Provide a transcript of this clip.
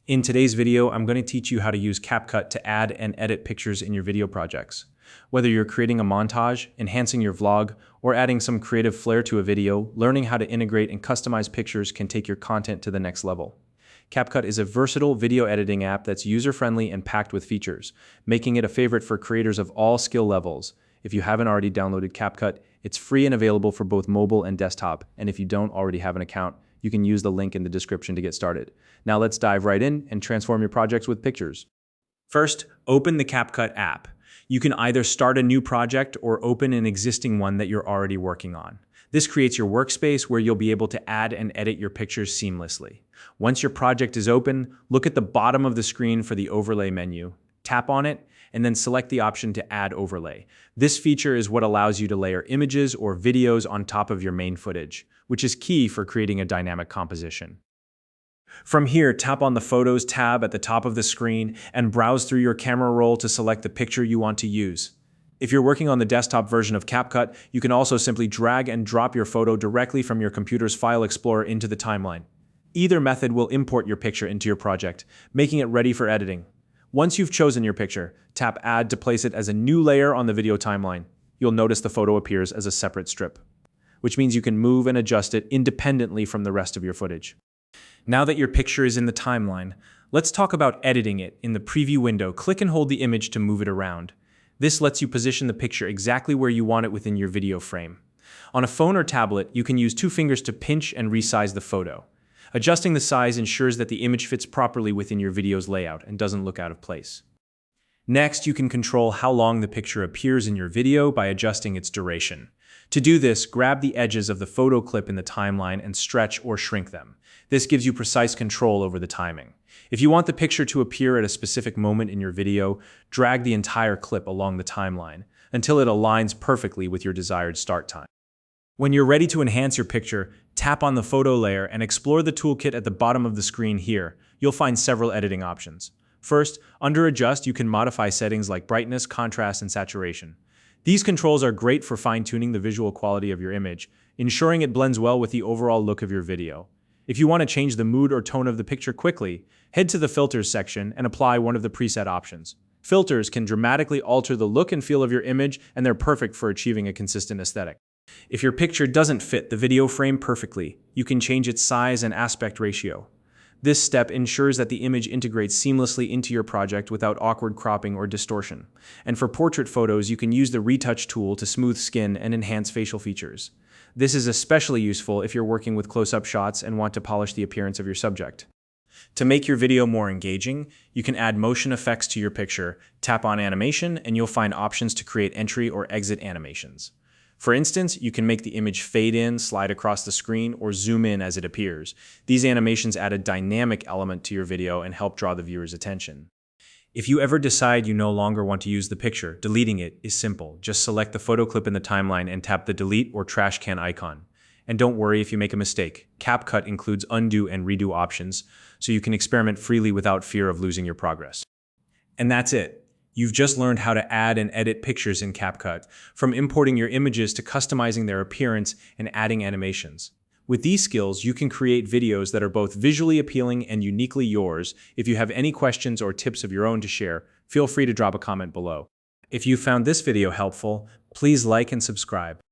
In today's video, I'm going to teach you how to use CapCut to add and edit pictures in your video projects. Whether you're creating a montage, enhancing your vlog, or adding some creative flair to a video, learning how to integrate and customize pictures can take your content to the next level. CapCut is a versatile video editing app that's user-friendly and packed with features, making it a favorite for creators of all skill levels. If you haven't already downloaded CapCut, it's free and available for both mobile and desktop, and if you don't already have an account, you can use the link in the description to get started. Now let's dive right in and transform your projects with pictures. First, open the CapCut app. You can either start a new project or open an existing one that you're already working on. This creates your workspace where you'll be able to add and edit your pictures seamlessly. Once your project is open, look at the bottom of the screen for the overlay menu. Tap on it, and then select the option to add overlay. This feature is what allows you to layer images or videos on top of your main footage, which is key for creating a dynamic composition. From here, tap on the Photos tab at the top of the screen and browse through your camera roll to select the picture you want to use. If you're working on the desktop version of CapCut, you can also simply drag and drop your photo directly from your computer's file explorer into the timeline. Either method will import your picture into your project, making it ready for editing. Once you've chosen your picture, tap Add to place it as a new layer on the video timeline. You'll notice the photo appears as a separate strip, which means you can move and adjust it independently from the rest of your footage. Now that your picture is in the timeline, let's talk about editing it. In the preview window, click and hold the image to move it around. This lets you position the picture exactly where you want it within your video frame. On a phone or tablet, you can use 2 fingers to pinch and resize the photo. Adjusting the size ensures that the image fits properly within your video's layout and doesn't look out of place. Next, you can control how long the picture appears in your video by adjusting its duration. To do this, grab the edges of the photo clip in the timeline and stretch or shrink them. This gives you precise control over the timing. If you want the picture to appear at a specific moment in your video, drag the entire clip along the timeline until it aligns perfectly with your desired start time. When you're ready to enhance your picture, tap on the photo layer and explore the toolkit at the bottom of the screen here. You'll find several editing options. First, under Adjust, you can modify settings like brightness, contrast, and saturation. These controls are great for fine-tuning the visual quality of your image, ensuring it blends well with the overall look of your video. If you want to change the mood or tone of the picture quickly, head to the Filters section and apply one of the preset options. Filters can dramatically alter the look and feel of your image, and they're perfect for achieving a consistent aesthetic. If your picture doesn't fit the video frame perfectly, you can change its size and aspect ratio. This step ensures that the image integrates seamlessly into your project without awkward cropping or distortion. And for portrait photos, you can use the Retouch tool to smooth skin and enhance facial features. This is especially useful if you're working with close-up shots and want to polish the appearance of your subject. To make your video more engaging, you can add motion effects to your picture. Tap on Animation, and you'll find options to create entry or exit animations. For instance, you can make the image fade in, slide across the screen, or zoom in as it appears. These animations add a dynamic element to your video and help draw the viewer's attention. If you ever decide you no longer want to use the picture, deleting it is simple. Just select the photo clip in the timeline and tap the delete or trash can icon. And don't worry if you make a mistake. CapCut includes undo and redo options, so you can experiment freely without fear of losing your progress. And that's it. You've just learned how to add and edit pictures in CapCut, from importing your images to customizing their appearance and adding animations. With these skills, you can create videos that are both visually appealing and uniquely yours. If you have any questions or tips of your own to share, feel free to drop a comment below. If you found this video helpful, please like and subscribe.